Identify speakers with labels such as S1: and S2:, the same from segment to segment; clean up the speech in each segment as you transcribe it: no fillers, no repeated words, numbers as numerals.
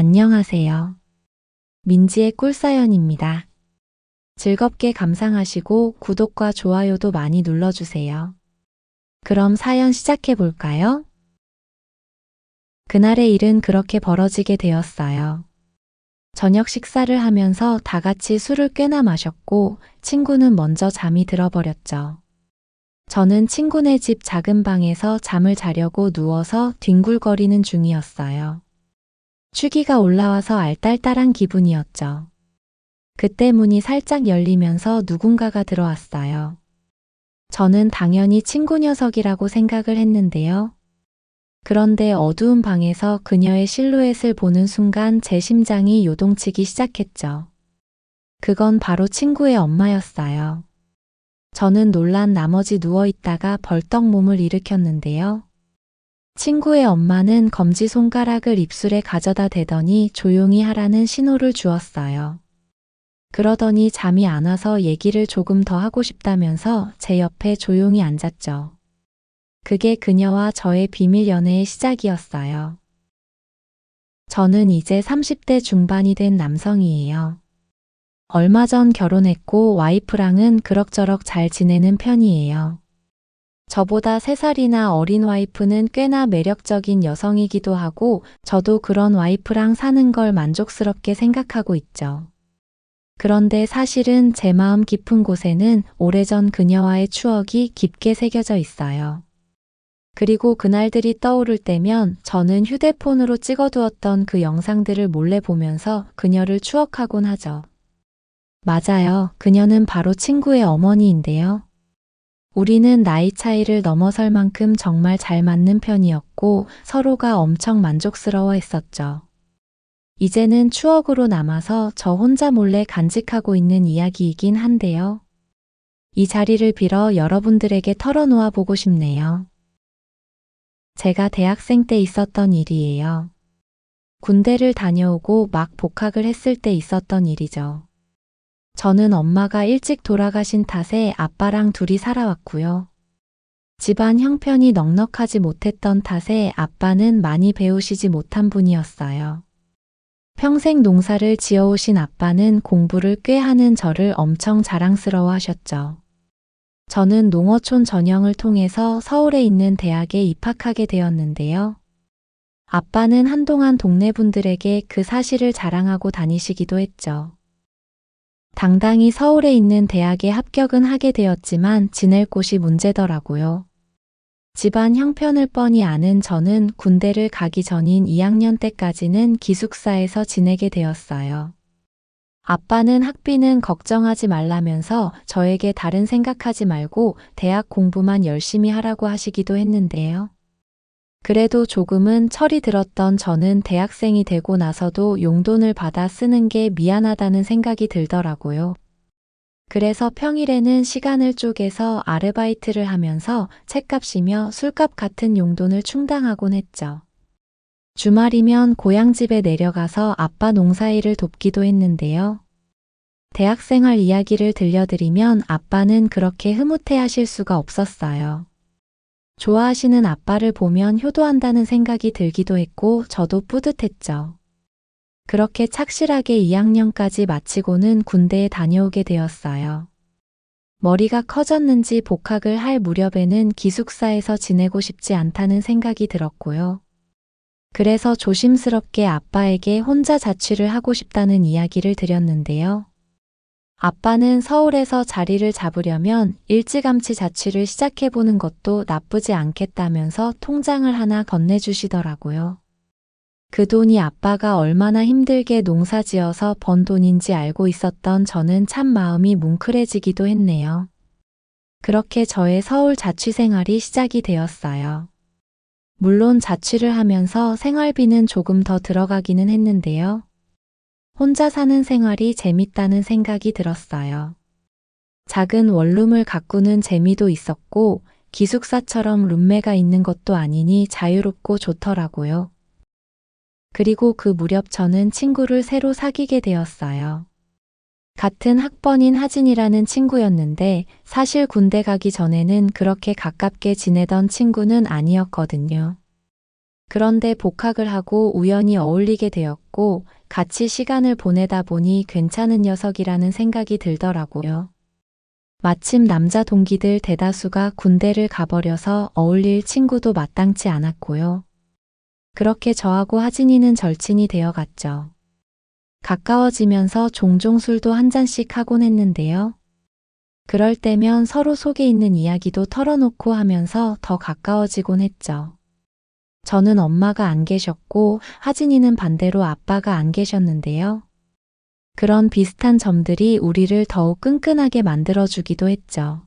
S1: 안녕하세요. 민지의 꿀사연입니다. 즐겁게 감상하시고 구독과 좋아요도 많이 눌러주세요. 그럼 사연 시작해 볼까요? 그날의 일은 그렇게 벌어지게 되었어요. 저녁 식사를 하면서 다 같이 술을 꽤나 마셨고 친구는 먼저 잠이 들어버렸죠. 저는 친구네 집 작은 방에서 잠을 자려고 누워서 뒹굴거리는 중이었어요. 취기가 올라와서 알딸딸한 기분이었죠. 그때 문이 살짝 열리면서 누군가가 들어왔어요. 저는 당연히 친구 녀석이라고 생각을 했는데요. 그런데 어두운 방에서 그녀의 실루엣을 보는 순간 제 심장이 요동치기 시작했죠. 그건 바로 친구의 엄마였어요. 저는 놀란 나머지 누워있다가 벌떡 몸을 일으켰는데요. 친구의 엄마는 검지손가락을 입술에 가져다 대더니 조용히 하라는 신호를 주었어요. 그러더니 잠이 안 와서 얘기를 조금 더 하고 싶다면서 제 옆에 조용히 앉았죠. 그게 그녀와 저의 비밀 연애의 시작이었어요. 저는 이제 30대 중반이 된 남성이에요. 얼마 전 결혼했고 와이프랑은 그럭저럭 잘 지내는 편이에요. 저보다 3살이나 어린 와이프는 꽤나 매력적인 여성이기도 하고 저도 그런 와이프랑 사는 걸 만족스럽게 생각하고 있죠. 그런데 사실은 제 마음 깊은 곳에는 오래전 그녀와의 추억이 깊게 새겨져 있어요. 그리고 그날들이 떠오를 때면 저는 휴대폰으로 찍어두었던 그 영상들을 몰래 보면서 그녀를 추억하곤 하죠. 맞아요. 그녀는 바로 친구의 어머니인데요. 우리는 나이 차이를 넘어설 만큼 정말 잘 맞는 편이었고 서로가 엄청 만족스러워 했었죠. 이제는 추억으로 남아서 저 혼자 몰래 간직하고 있는 이야기이긴 한데요. 이 자리를 빌어 여러분들에게 털어놓아 보고 싶네요. 제가 대학생 때 있었던 일이에요. 군대를 다녀오고 막 복학을 했을 때 있었던 일이죠. 저는 엄마가 일찍 돌아가신 탓에 아빠랑 둘이 살아왔고요. 집안 형편이 넉넉하지 못했던 탓에 아빠는 많이 배우시지 못한 분이었어요. 평생 농사를 지어오신 아빠는 공부를 꽤 하는 저를 엄청 자랑스러워 하셨죠. 저는 농어촌 전형을 통해서 서울에 있는 대학에 입학하게 되었는데요. 아빠는 한동안 동네 분들에게 그 사실을 자랑하고 다니시기도 했죠. 당당히 서울에 있는 대학에 합격은 하게 되었지만 지낼 곳이 문제더라고요. 집안 형편을 뻔히 아는 저는 군대를 가기 전인 2학년 때까지는 기숙사에서 지내게 되었어요. 아빠는 학비는 걱정하지 말라면서 저에게 다른 생각하지 말고 대학 공부만 열심히 하라고 하시기도 했는데요. 그래도 조금은 철이 들었던 저는 대학생이 되고 나서도 용돈을 받아 쓰는 게 미안하다는 생각이 들더라고요. 그래서 평일에는 시간을 쪼개서 아르바이트를 하면서 책값이며 술값 같은 용돈을 충당하곤 했죠. 주말이면 고향집에 내려가서 아빠 농사일을 돕기도 했는데요. 대학생활 이야기를 들려드리면 아빠는 그렇게 흐뭇해하실 수가 없었어요. 좋아하시는 아빠를 보면 효도한다는 생각이 들기도 했고 저도 뿌듯했죠. 그렇게 착실하게 2학년까지 마치고는 군대에 다녀오게 되었어요. 머리가 커졌는지 복학을 할 무렵에는 기숙사에서 지내고 싶지 않다는 생각이 들었고요. 그래서 조심스럽게 아빠에게 혼자 자취를 하고 싶다는 이야기를 드렸는데요. 아빠는 서울에서 자리를 잡으려면 일찌감치 자취를 시작해보는 것도 나쁘지 않겠다면서 통장을 하나 건네주시더라고요. 그 돈이 아빠가 얼마나 힘들게 농사 지어서 번 돈인지 알고 있었던 저는 참 마음이 뭉클해지기도 했네요. 그렇게 저의 서울 자취 생활이 시작이 되었어요. 물론 자취를 하면서 생활비는 조금 더 들어가기는 했는데요. 혼자 사는 생활이 재밌다는 생각이 들었어요. 작은 원룸을 가꾸는 재미도 있었고 기숙사처럼 룸메가 있는 것도 아니니 자유롭고 좋더라고요. 그리고 그 무렵 저는 친구를 새로 사귀게 되었어요. 같은 학번인 하진이라는 친구였는데 사실 군대 가기 전에는 그렇게 가깝게 지내던 친구는 아니었거든요. 그런데 복학을 하고 우연히 어울리게 되었고 같이 시간을 보내다 보니 괜찮은 녀석이라는 생각이 들더라고요. 마침 남자 동기들 대다수가 군대를 가버려서 어울릴 친구도 마땅치 않았고요. 그렇게 저하고 하진이는 절친이 되어갔죠. 가까워지면서 종종 술도 한 잔씩 하곤 했는데요. 그럴 때면 서로 속에 있는 이야기도 털어놓고 하면서 더 가까워지곤 했죠. 저는 엄마가 안 계셨고 하진이는 반대로 아빠가 안 계셨는데요. 그런 비슷한 점들이 우리를 더욱 끈끈하게 만들어주기도 했죠.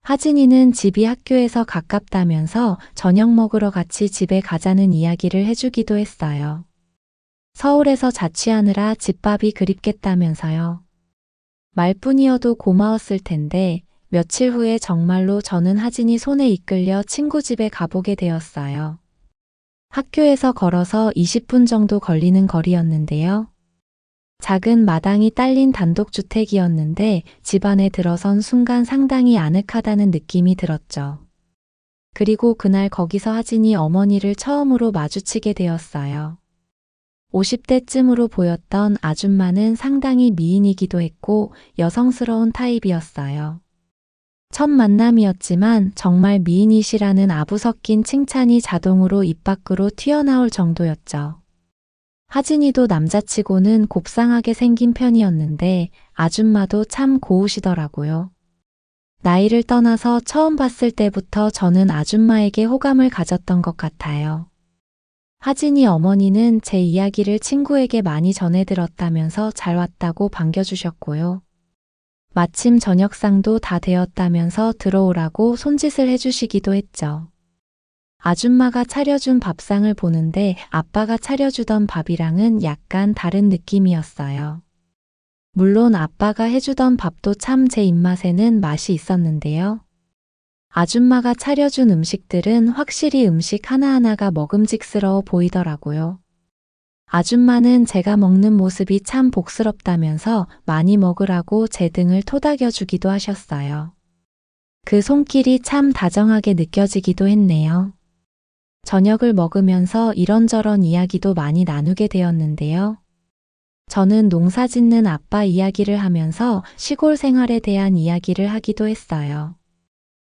S1: 하진이는 집이 학교에서 가깝다면서 저녁 먹으러 같이 집에 가자는 이야기를 해주기도 했어요. 서울에서 자취하느라 집밥이 그립겠다면서요. 말뿐이어도 고마웠을 텐데 며칠 후에 정말로 저는 하진이 손에 이끌려 친구 집에 가보게 되었어요. 학교에서 걸어서 20분 정도 걸리는 거리였는데요. 작은 마당이 딸린 단독주택이었는데 집 안에 들어선 순간 상당히 아늑하다는 느낌이 들었죠. 그리고 그날 거기서 하진이 어머니를 처음으로 마주치게 되었어요. 50대쯤으로 보였던 아줌마는 상당히 미인이기도 했고 여성스러운 타입이었어요. 첫 만남이었지만 정말 미인이시라는 아부 섞인 칭찬이 자동으로 입 밖으로 튀어나올 정도였죠. 하진이도 남자치고는 곱상하게 생긴 편이었는데 아줌마도 참 고우시더라고요. 나이를 떠나서 처음 봤을 때부터 저는 아줌마에게 호감을 가졌던 것 같아요. 하진이 어머니는 제 이야기를 친구에게 많이 전해들었다면서 잘 왔다고 반겨주셨고요. 마침 저녁상도 다 되었다면서 들어오라고 손짓을 해주시기도 했죠. 아줌마가 차려준 밥상을 보는데 아빠가 차려주던 밥이랑은 약간 다른 느낌이었어요. 물론 아빠가 해주던 밥도 참 제 입맛에는 맛이 있었는데요. 아줌마가 차려준 음식들은 확실히 음식 하나하나가 먹음직스러워 보이더라고요. 아줌마는 제가 먹는 모습이 참 복스럽다면서 많이 먹으라고 제 등을 토닥여 주기도 하셨어요. 그 손길이 참 다정하게 느껴지기도 했네요. 저녁을 먹으면서 이런저런 이야기도 많이 나누게 되었는데요. 저는 농사 짓는 아빠 이야기를 하면서 시골 생활에 대한 이야기를 하기도 했어요.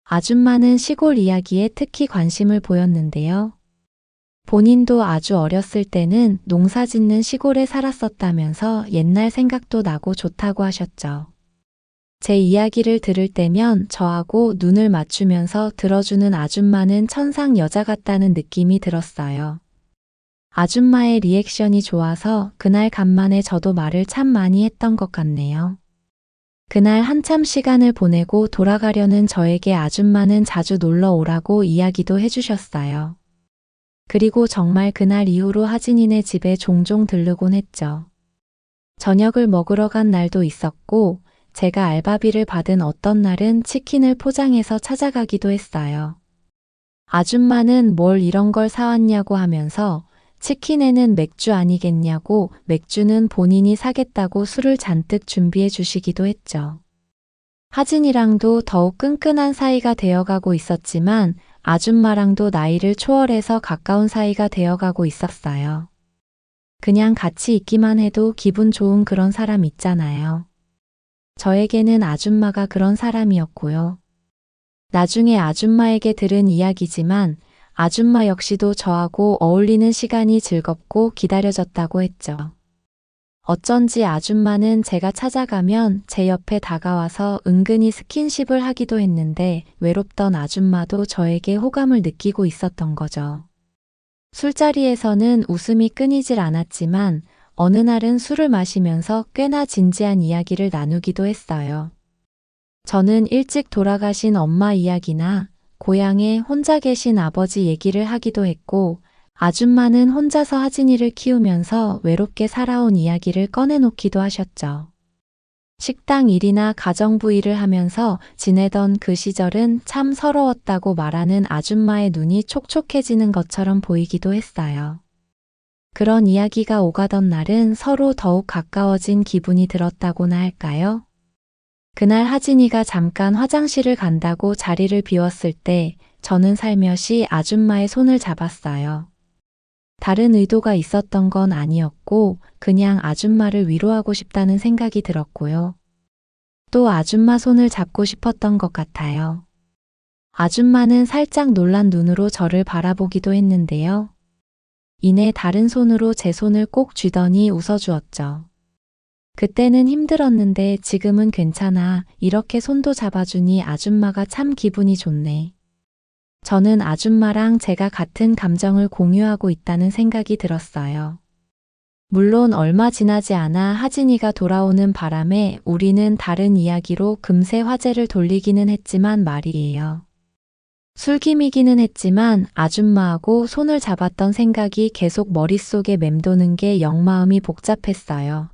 S1: 아줌마는 시골 이야기에 특히 관심을 보였는데요. 본인도 아주 어렸을 때는 농사 짓는 시골에 살았었다면서 옛날 생각도 나고 좋다고 하셨죠. 제 이야기를 들을 때면 저하고 눈을 맞추면서 들어주는 아줌마는 천상 여자 같다는 느낌이 들었어요. 아줌마의 리액션이 좋아서 그날 간만에 저도 말을 참 많이 했던 것 같네요. 그날 한참 시간을 보내고 돌아가려는 저에게 아줌마는 자주 놀러 오라고 이야기도 해주셨어요. 그리고 정말 그날 이후로 하진이네 집에 종종 들르곤 했죠. 저녁을 먹으러 간 날도 있었고 제가 알바비를 받은 어떤 날은 치킨을 포장해서 찾아가기도 했어요. 아줌마는 뭘 이런 걸 사왔냐고 하면서 치킨에는 맥주 아니겠냐고 맥주는 본인이 사겠다고 술을 잔뜩 준비해 주시기도 했죠. 하진이랑도 더욱 끈끈한 사이가 되어가고 있었지만 아줌마랑도 나이를 초월해서 가까운 사이가 되어가고 있었어요. 그냥 같이 있기만 해도 기분 좋은 그런 사람 있잖아요. 저에게는 아줌마가 그런 사람이었고요. 나중에 아줌마에게 들은 이야기지만 아줌마 역시도 저하고 어울리는 시간이 즐겁고 기다려졌다고 했죠. 어쩐지 아줌마는 제가 찾아가면 제 옆에 다가와서 은근히 스킨십을 하기도 했는데 외롭던 아줌마도 저에게 호감을 느끼고 있었던 거죠. 술자리에서는 웃음이 끊이질 않았지만 어느 날은 술을 마시면서 꽤나 진지한 이야기를 나누기도 했어요. 저는 일찍 돌아가신 엄마 이야기나 고향에 혼자 계신 아버지 얘기를 하기도 했고 아줌마는 혼자서 하진이를 키우면서 외롭게 살아온 이야기를 꺼내놓기도 하셨죠. 식당 일이나 가정부 일을 하면서 지내던 그 시절은 참 서러웠다고 말하는 아줌마의 눈이 촉촉해지는 것처럼 보이기도 했어요. 그런 이야기가 오가던 날은 서로 더욱 가까워진 기분이 들었다고나 할까요? 그날 하진이가 잠깐 화장실을 간다고 자리를 비웠을 때 저는 살며시 아줌마의 손을 잡았어요. 다른 의도가 있었던 건 아니었고 그냥 아줌마를 위로하고 싶다는 생각이 들었고요. 또 아줌마 손을 잡고 싶었던 것 같아요. 아줌마는 살짝 놀란 눈으로 저를 바라보기도 했는데요. 이내 다른 손으로 제 손을 꼭 쥐더니 웃어주었죠. 그때는 힘들었는데 지금은 괜찮아. 이렇게 손도 잡아주니 아줌마가 참 기분이 좋네. 저는 아줌마랑 제가 같은 감정을 공유하고 있다는 생각이 들었어요. 물론 얼마 지나지 않아 하진이가 돌아오는 바람에 우리는 다른 이야기로 금세 화제를 돌리기는 했지만 말이에요. 술김이기는 했지만 아줌마하고 손을 잡았던 생각이 계속 머릿속에 맴도는 게 영 마음이 복잡했어요.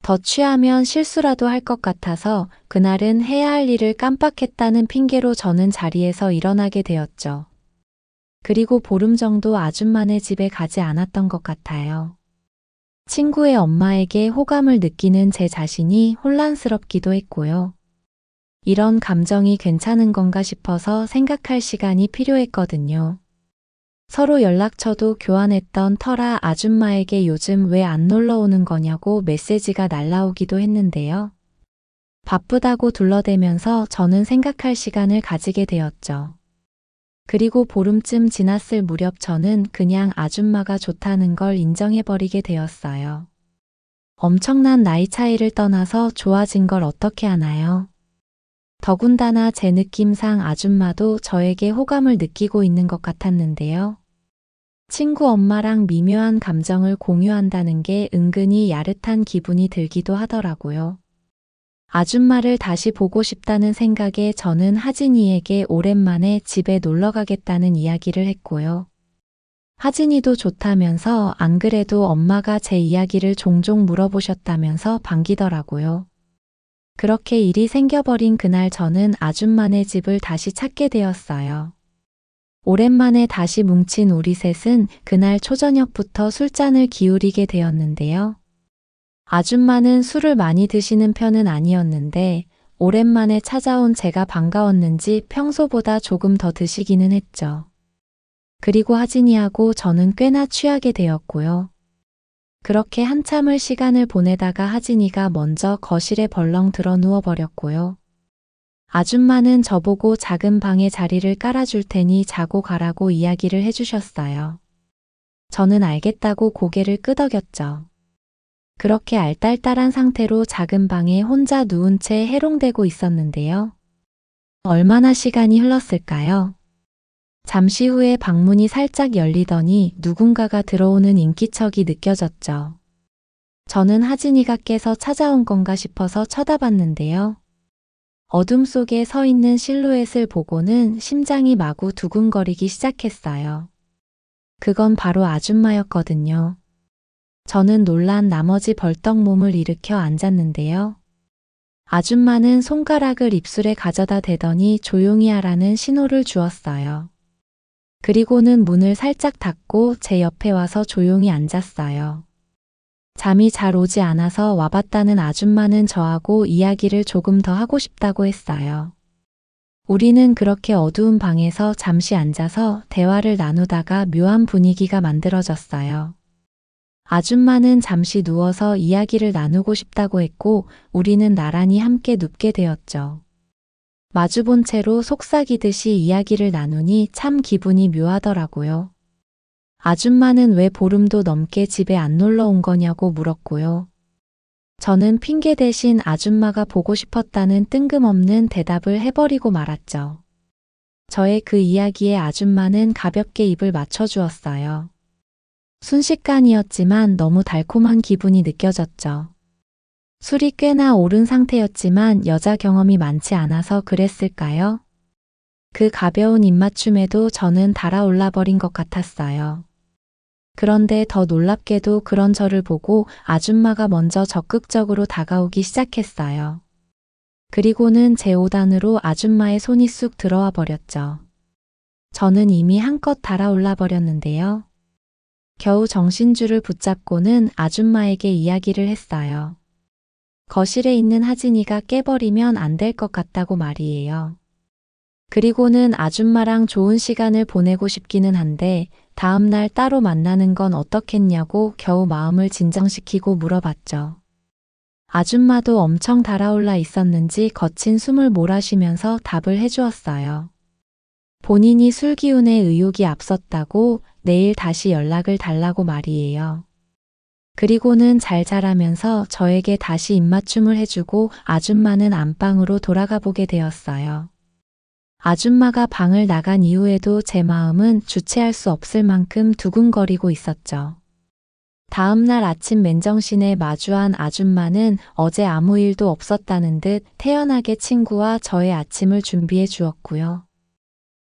S1: 더 취하면 실수라도 할 것 같아서 그날은 해야 할 일을 깜빡했다는 핑계로 저는 자리에서 일어나게 되었죠. 그리고 보름 정도 아줌마네 집에 가지 않았던 것 같아요. 친구의 엄마에게 호감을 느끼는 제 자신이 혼란스럽기도 했고요. 이런 감정이 괜찮은 건가 싶어서 생각할 시간이 필요했거든요. 서로 연락처도 교환했던 터라 아줌마에게 요즘 왜 안 놀러 오는 거냐고 메시지가 날라오기도 했는데요. 바쁘다고 둘러대면서 저는 생각할 시간을 가지게 되었죠. 그리고 보름쯤 지났을 무렵 저는 그냥 아줌마가 좋다는 걸 인정해버리게 되었어요. 엄청난 나이 차이를 떠나서 좋아진 걸 어떻게 하나요? 더군다나 제 느낌상 아줌마도 저에게 호감을 느끼고 있는 것 같았는데요. 친구 엄마랑 미묘한 감정을 공유한다는 게 은근히 야릇한 기분이 들기도 하더라고요. 아줌마를 다시 보고 싶다는 생각에 저는 하진이에게 오랜만에 집에 놀러 가겠다는 이야기를 했고요. 하진이도 좋다면서 안 그래도 엄마가 제 이야기를 종종 물어보셨다면서 반기더라고요. 그렇게 일이 생겨버린 그날 저는 아줌마네 집을 다시 찾게 되었어요. 오랜만에 다시 뭉친 우리 셋은 그날 초저녁부터 술잔을 기울이게 되었는데요. 아줌마는 술을 많이 드시는 편은 아니었는데 오랜만에 찾아온 제가 반가웠는지 평소보다 조금 더 드시기는 했죠. 그리고 하진이하고 저는 꽤나 취하게 되었고요. 그렇게 한참을 시간을 보내다가 하진이가 먼저 거실에 벌렁 들어 누워버렸고요. 아줌마는 저보고 작은 방에 자리를 깔아줄 테니 자고 가라고 이야기를 해주셨어요. 저는 알겠다고 고개를 끄덕였죠. 그렇게 알딸딸한 상태로 작은 방에 혼자 누운 채 해롱대고 있었는데요. 얼마나 시간이 흘렀을까요? 잠시 후에 방문이 살짝 열리더니 누군가가 들어오는 인기척이 느껴졌죠. 저는 하진이가 깨서 찾아온 건가 싶어서 쳐다봤는데요. 어둠 속에 서 있는 실루엣을 보고는 심장이 마구 두근거리기 시작했어요. 그건 바로 아줌마였거든요. 저는 놀란 나머지 벌떡 몸을 일으켜 앉았는데요. 아줌마는 손가락을 입술에 가져다 대더니 조용히 하라는 신호를 주었어요. 그리고는 문을 살짝 닫고 제 옆에 와서 조용히 앉았어요. 잠이 잘 오지 않아서 와봤다는 아줌마는 저하고 이야기를 조금 더 하고 싶다고 했어요. 우리는 그렇게 어두운 방에서 잠시 앉아서 대화를 나누다가 묘한 분위기가 만들어졌어요. 아줌마는 잠시 누워서 이야기를 나누고 싶다고 했고 우리는 나란히 함께 눕게 되었죠. 마주본 채로 속삭이듯이 이야기를 나누니 참 기분이 묘하더라고요. 아줌마는 왜 보름도 넘게 집에 안 놀러 온 거냐고 물었고요. 저는 핑계 대신 아줌마가 보고 싶었다는 뜬금없는 대답을 해버리고 말았죠. 저의 그 이야기에 아줌마는 가볍게 입을 맞춰주었어요. 순식간이었지만 너무 달콤한 기분이 느껴졌죠. 술이 꽤나 오른 상태였지만 여자 경험이 많지 않아서 그랬을까요? 그 가벼운 입맞춤에도 저는 달아올라 버린 것 같았어요. 그런데 더 놀랍게도 그런 저를 보고 아줌마가 먼저 적극적으로 다가오기 시작했어요. 그리고는 제 오단으로 아줌마의 손이 쑥 들어와 버렸죠. 저는 이미 한껏 달아올라 버렸는데요. 겨우 정신줄을 붙잡고는 아줌마에게 이야기를 했어요. 거실에 있는 하진이가 깨버리면 안 될 것 같다고 말이에요. 그리고는 아줌마랑 좋은 시간을 보내고 싶기는 한데 다음 날 따로 만나는 건 어떻겠냐고 겨우 마음을 진정시키고 물어봤죠. 아줌마도 엄청 달아올라 있었는지 거친 숨을 몰아쉬면서 답을 해주었어요. 본인이 술 기운에 의욕이 앞섰다고 내일 다시 연락을 달라고 말이에요. 그리고는 잘 자라면서 저에게 다시 입맞춤을 해주고 아줌마는 안방으로 돌아가 보게 되었어요. 아줌마가 방을 나간 이후에도 제 마음은 주체할 수 없을 만큼 두근거리고 있었죠. 다음 날 아침 맨정신에 마주한 아줌마는 어제 아무 일도 없었다는 듯 태연하게 친구와 저의 아침을 준비해 주었고요.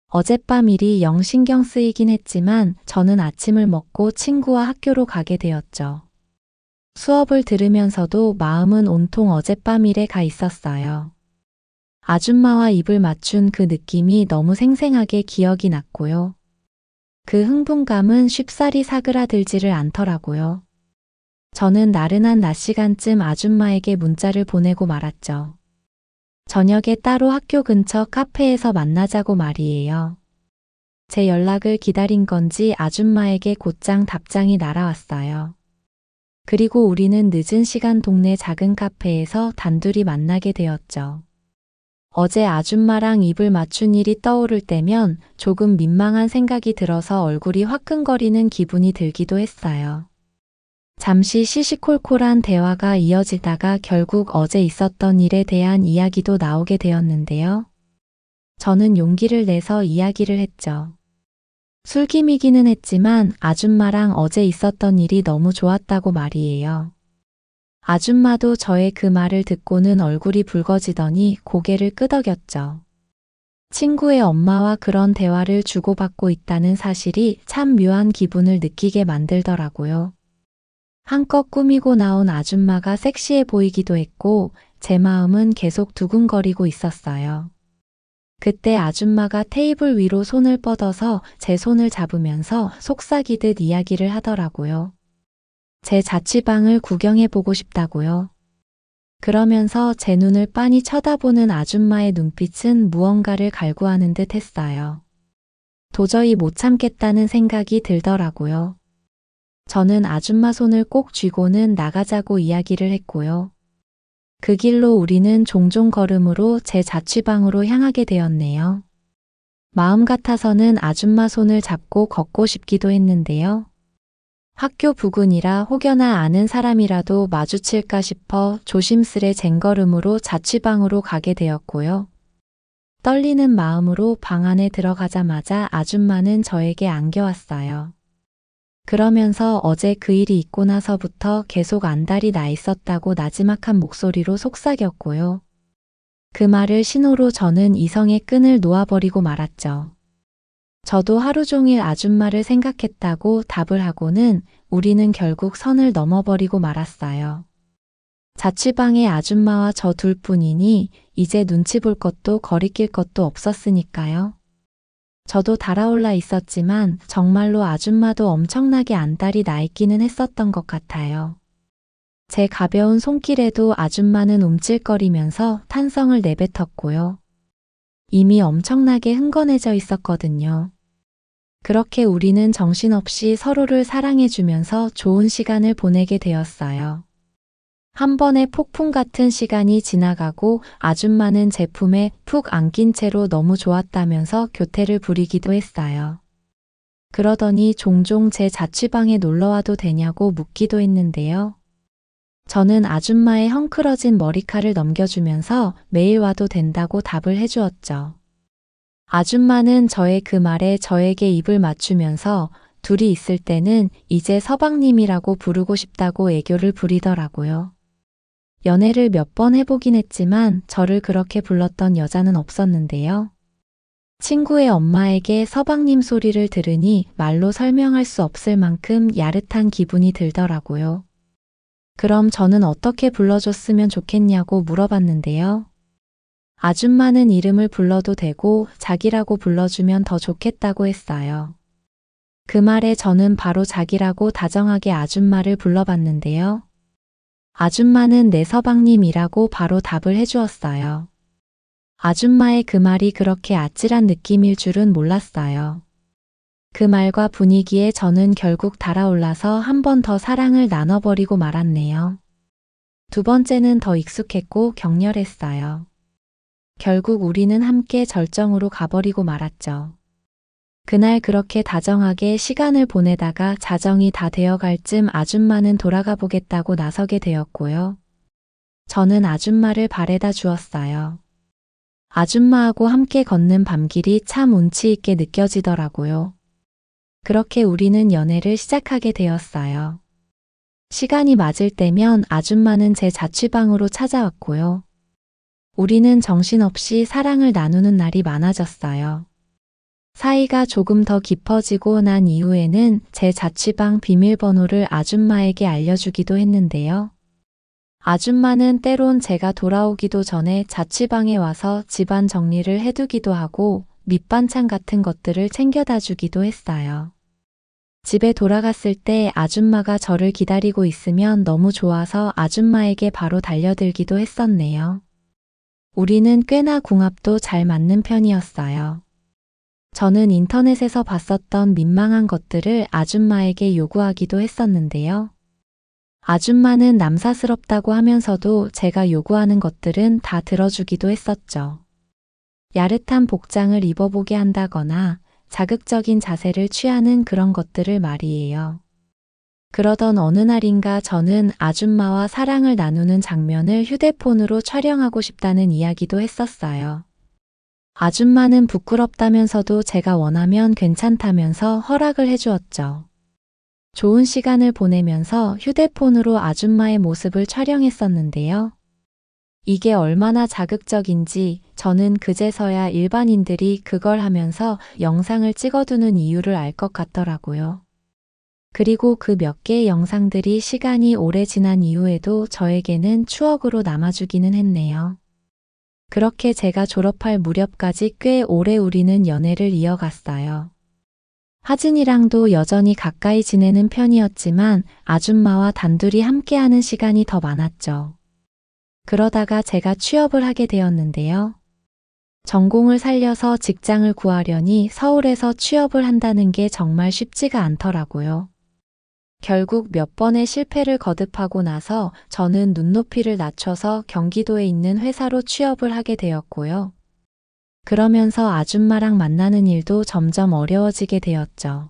S1: 어젯밤 일이 영 신경 쓰이긴 했지만 저는 아침을 먹고 친구와 학교로 가게 되었죠. 수업을 들으면서도 마음은 온통 어젯밤 일에 가 있었어요. 아줌마와 입을 맞춘 그 느낌이 너무 생생하게 기억이 났고요. 그 흥분감은 쉽사리 사그라들지를 않더라고요. 저는 나른한 낮 시간쯤 아줌마에게 문자를 보내고 말았죠. 저녁에 따로 학교 근처 카페에서 만나자고 말이에요. 제 연락을 기다린 건지 아줌마에게 곧장 답장이 날아왔어요. 그리고 우리는 늦은 시간 동네 작은 카페에서 단둘이 만나게 되었죠. 어제 아줌마랑 입을 맞춘 일이 떠오를 때면 조금 민망한 생각이 들어서 얼굴이 화끈거리는 기분이 들기도 했어요. 잠시 시시콜콜한 대화가 이어지다가 결국 어제 있었던 일에 대한 이야기도 나오게 되었는데요. 저는 용기를 내서 이야기를 했죠. 술김이기는 했지만 아줌마랑 어제 있었던 일이 너무 좋았다고 말이에요. 아줌마도 저의 그 말을 듣고는 얼굴이 붉어지더니 고개를 끄덕였죠. 친구의 엄마와 그런 대화를 주고받고 있다는 사실이 참 묘한 기분을 느끼게 만들더라고요. 한껏 꾸미고 나온 아줌마가 섹시해 보이기도 했고 제 마음은 계속 두근거리고 있었어요. 그때 아줌마가 테이블 위로 손을 뻗어서 제 손을 잡으면서 속삭이듯 이야기를 하더라고요. 제 자취방을 구경해보고 싶다고요. 그러면서 제 눈을 빤히 쳐다보는 아줌마의 눈빛은 무언가를 갈구하는 듯 했어요. 도저히 못 참겠다는 생각이 들더라고요. 저는 아줌마 손을 꼭 쥐고는 나가자고 이야기를 했고요. 그 길로 우리는 종종 걸음으로 제 자취방으로 향하게 되었네요. 마음 같아서는 아줌마 손을 잡고 걷고 싶기도 했는데요. 학교 부근이라 혹여나 아는 사람이라도 마주칠까 싶어 조심스레 쟁걸음으로 자취방으로 가게 되었고요. 떨리는 마음으로 방 안에 들어가자마자 아줌마는 저에게 안겨왔어요. 그러면서 어제 그 일이 있고 나서부터 계속 안달이 나 있었다고 나지막한 목소리로 속삭였고요. 그 말을 신호로 저는 이성의 끈을 놓아버리고 말았죠. 저도 하루 종일 아줌마를 생각했다고 답을 하고는 우리는 결국 선을 넘어버리고 말았어요. 자취방에 아줌마와 저 둘뿐이니 이제 눈치 볼 것도 거리낄 것도 없었으니까요. 저도 달아올라 있었지만 정말로 아줌마도 엄청나게 안달이 나 있기는 했었던 것 같아요. 제 가벼운 손길에도 아줌마는 움찔거리면서 탄성을 내뱉었고요. 이미 엄청나게 흥건해져 있었거든요. 그렇게 우리는 정신없이 서로를 사랑해주면서 좋은 시간을 보내게 되었어요. 한 번의 폭풍 같은 시간이 지나가고 아줌마는 제 품에 푹 안긴 채로 너무 좋았다면서 교태를 부리기도 했어요. 그러더니 종종 제 자취방에 놀러와도 되냐고 묻기도 했는데요. 저는 아줌마의 헝클어진 머리칼을 넘겨주면서 매일 와도 된다고 답을 해주었죠. 아줌마는 저의 그 말에 저에게 입을 맞추면서 둘이 있을 때는 이제 서방님이라고 부르고 싶다고 애교를 부리더라고요. 연애를 몇 번 해보긴 했지만 저를 그렇게 불렀던 여자는 없었는데요. 친구의 엄마에게 서방님 소리를 들으니 말로 설명할 수 없을 만큼 야릇한 기분이 들더라고요. 그럼 저는 어떻게 불러줬으면 좋겠냐고 물어봤는데요. 아줌마는 이름을 불러도 되고 자기라고 불러주면 더 좋겠다고 했어요. 그 말에 저는 바로 자기라고 다정하게 아줌마를 불러봤는데요. 아줌마는 네 서방님이라고 바로 답을 해주었어요. 아줌마의 그 말이 그렇게 아찔한 느낌일 줄은 몰랐어요. 그 말과 분위기에 저는 결국 달아올라서 한 번 더 사랑을 나눠버리고 말았네요. 두 번째는 더 익숙했고 격렬했어요. 결국 우리는 함께 절정으로 가버리고 말았죠. 그날 그렇게 다정하게 시간을 보내다가 자정이 다 되어갈 쯤 아줌마는 돌아가 보겠다고 나서게 되었고요. 저는 아줌마를 바래다 주었어요. 아줌마하고 함께 걷는 밤길이 참 운치 있게 느껴지더라고요. 그렇게 우리는 연애를 시작하게 되었어요. 시간이 맞을 때면 아줌마는 제 자취방으로 찾아왔고요. 우리는 정신없이 사랑을 나누는 날이 많아졌어요. 사이가 조금 더 깊어지고 난 이후에는 제 자취방 비밀번호를 아줌마에게 알려주기도 했는데요. 아줌마는 때론 제가 돌아오기도 전에 자취방에 와서 집안 정리를 해두기도 하고 밑반찬 같은 것들을 챙겨다 주기도 했어요. 집에 돌아갔을 때 아줌마가 저를 기다리고 있으면 너무 좋아서 아줌마에게 바로 달려들기도 했었네요. 우리는 꽤나 궁합도 잘 맞는 편이었어요. 저는 인터넷에서 봤었던 민망한 것들을 아줌마에게 요구하기도 했었는데요. 아줌마는 남사스럽다고 하면서도 제가 요구하는 것들은 다 들어주기도 했었죠. 야릇한 복장을 입어보게 한다거나 자극적인 자세를 취하는 그런 것들을 말이에요. 그러던 어느 날인가 저는 아줌마와 사랑을 나누는 장면을 휴대폰으로 촬영하고 싶다는 이야기도 했었어요. 아줌마는 부끄럽다면서도 제가 원하면 괜찮다면서 허락을 해주었죠. 좋은 시간을 보내면서 휴대폰으로 아줌마의 모습을 촬영했었는데요. 이게 얼마나 자극적인지 저는 그제서야 일반인들이 그걸 하면서 영상을 찍어두는 이유를 알 것 같더라고요. 그리고 그 몇 개의 영상들이 시간이 오래 지난 이후에도 저에게는 추억으로 남아주기는 했네요. 그렇게 제가 졸업할 무렵까지 꽤 오래 우리는 연애를 이어갔어요. 하진이랑도 여전히 가까이 지내는 편이었지만 아줌마와 단둘이 함께하는 시간이 더 많았죠. 그러다가 제가 취업을 하게 되었는데요. 전공을 살려서 직장을 구하려니 서울에서 취업을 한다는 게 정말 쉽지가 않더라고요. 결국 몇 번의 실패를 거듭하고 나서 저는 눈높이를 낮춰서 경기도에 있는 회사로 취업을 하게 되었고요. 그러면서 아줌마랑 만나는 일도 점점 어려워지게 되었죠.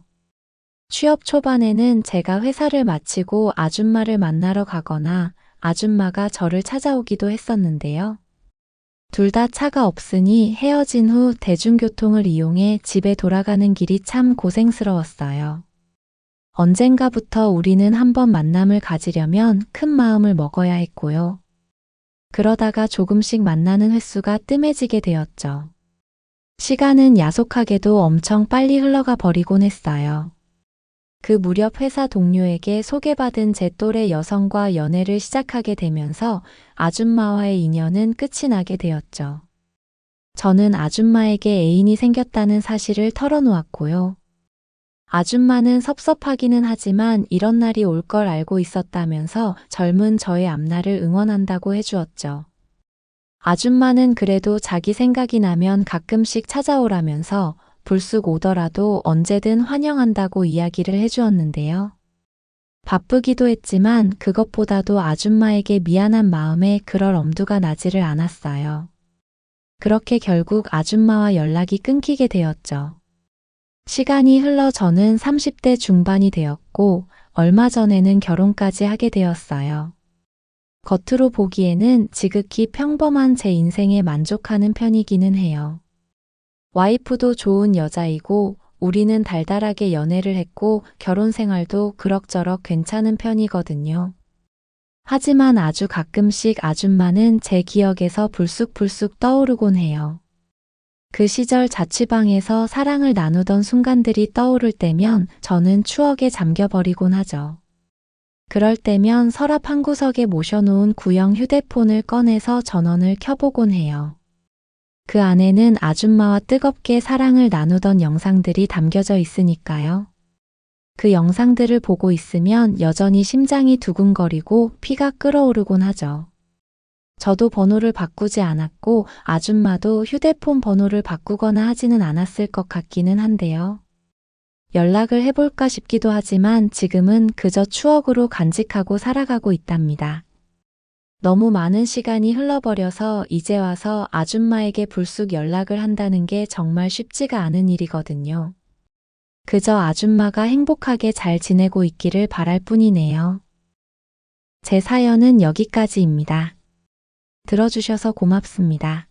S1: 취업 초반에는 제가 회사를 마치고 아줌마를 만나러 가거나 아줌마가 저를 찾아오기도 했었는데요. 둘 다 차가 없으니 헤어진 후 대중교통을 이용해 집에 돌아가는 길이 참 고생스러웠어요. 언젠가부터 우리는 한번 만남을 가지려면 큰 마음을 먹어야 했고요. 그러다가 조금씩 만나는 횟수가 뜸해지게 되었죠. 시간은 야속하게도 엄청 빨리 흘러가 버리곤 했어요. 그 무렵 회사 동료에게 소개받은 제 또래 여성과 연애를 시작하게 되면서 아줌마와의 인연은 끝이 나게 되었죠. 저는 아줌마에게 애인이 생겼다는 사실을 털어놓았고요. 아줌마는 섭섭하기는 하지만 이런 날이 올 걸 알고 있었다면서 젊은 저의 앞날을 응원한다고 해주었죠. 아줌마는 그래도 자기 생각이 나면 가끔씩 찾아오라면서 불쑥 오더라도 언제든 환영한다고 이야기를 해주었는데요. 바쁘기도 했지만 그것보다도 아줌마에게 미안한 마음에 그럴 엄두가 나지를 않았어요. 그렇게 결국 아줌마와 연락이 끊기게 되었죠. 시간이 흘러 저는 30대 중반이 되었고 얼마 전에는 결혼까지 하게 되었어요. 겉으로 보기에는 지극히 평범한 제 인생에 만족하는 편이기는 해요. 와이프도 좋은 여자이고 우리는 달달하게 연애를 했고 결혼 생활도 그럭저럭 괜찮은 편이거든요. 하지만 아주 가끔씩 아줌마는 제 기억에서 불쑥불쑥 떠오르곤 해요. 그 시절 자취방에서 사랑을 나누던 순간들이 떠오를 때면 저는 추억에 잠겨버리곤 하죠. 그럴 때면 서랍 한 구석에 모셔놓은 구형 휴대폰을 꺼내서 전원을 켜보곤 해요. 그 안에는 아줌마와 뜨겁게 사랑을 나누던 영상들이 담겨져 있으니까요. 그 영상들을 보고 있으면 여전히 심장이 두근거리고 피가 끓어오르곤 하죠. 저도 번호를 바꾸지 않았고 아줌마도 휴대폰 번호를 바꾸거나 하지는 않았을 것 같기는 한데요. 연락을 해볼까 싶기도 하지만 지금은 그저 추억으로 간직하고 살아가고 있답니다. 너무 많은 시간이 흘러버려서 이제 와서 아줌마에게 불쑥 연락을 한다는 게 정말 쉽지가 않은 일이거든요. 그저 아줌마가 행복하게 잘 지내고 있기를 바랄 뿐이네요. 제 사연은 여기까지입니다. 들어주셔서 고맙습니다.